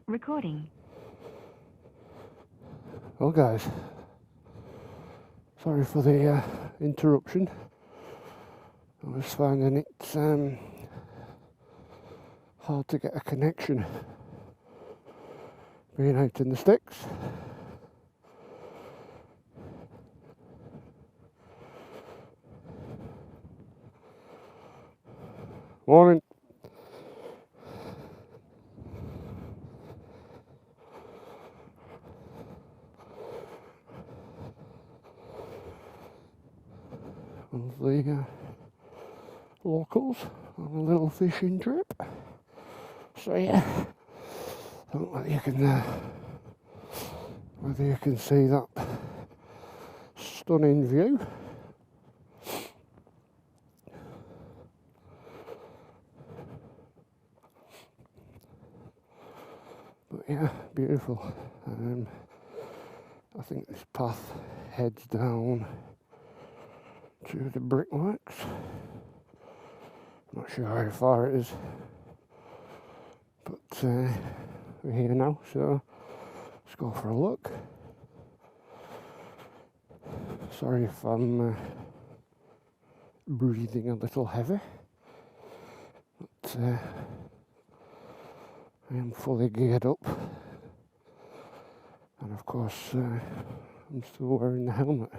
recording. Well guys, sorry for the interruption. I was finding it hard to get a connection being out in the sticks. Morning. Of the locals on a little fishing trip. So yeah, I don't know whether you can see that stunning view. But yeah, beautiful. I think this path heads down to the brickworks. Not sure how far it is, but we're here now, so let's go for a look. Sorry if I'm breathing a little heavy, but I am fully geared up, and of course I'm still wearing the helmet.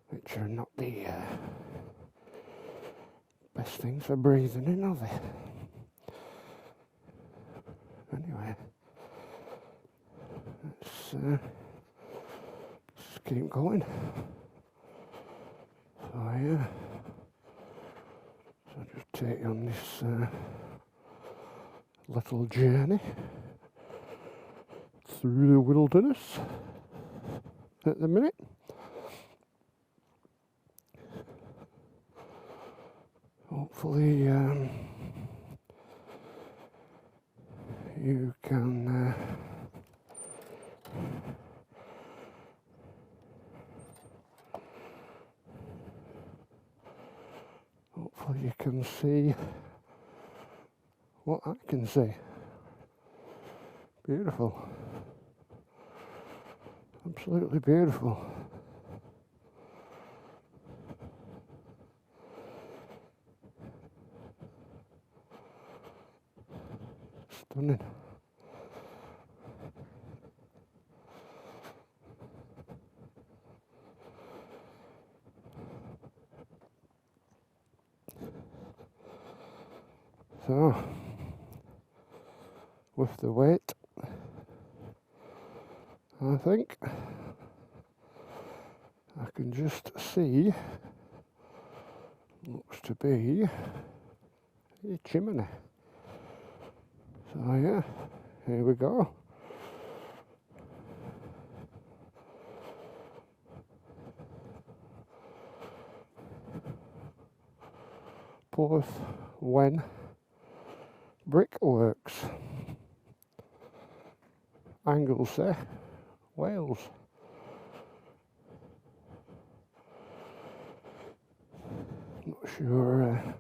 Which are not the best things for breathing in, are they? Anyway, let's keep going. So yeah, so just take you on this little journey through the wilderness at the minute. Hopefully you can see what I can see. Beautiful. Absolutely beautiful. Stunning. So, with the weight, I think I can just see looks to be a chimney. So yeah, here we go. Porth Wen Brickworks, Anglesey, Wales. Not sure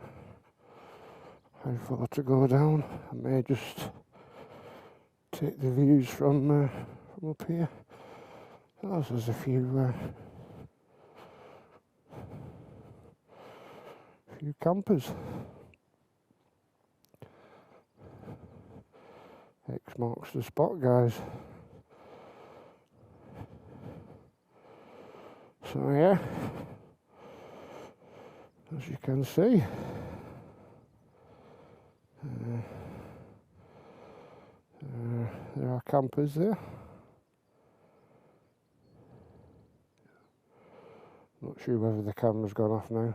how far to go down. I may just take the views from up here. Oh, there's a few campers. X marks the spot, guys. So yeah, as you can see, there are campers there. Not sure whether the camera's gone off now.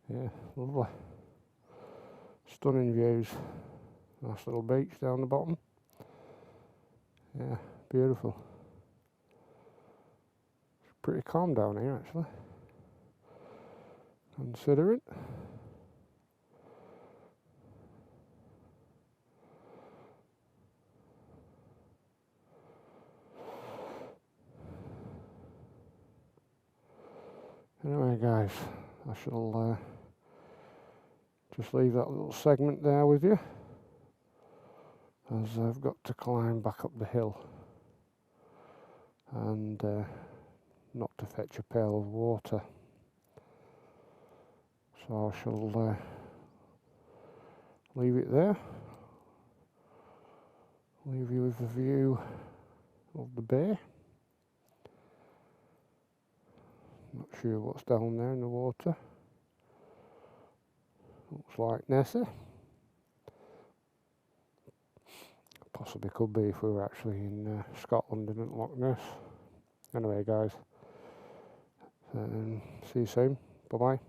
Yeah, lovely. Stunning views. Nice little beach down the bottom. Yeah, beautiful. It's pretty calm down here actually. considering. Anyway guys, I shall just leave that little segment there with you, as I've got to climb back up the hill and not to fetch a pail of water. So I shall leave it there, leave you with a view of the bay. Not sure what's down there in the water. Looks like Nessie. Possibly could be if we were actually in Scotland and at Loch Ness. Anyway guys, see you soon. Bye bye.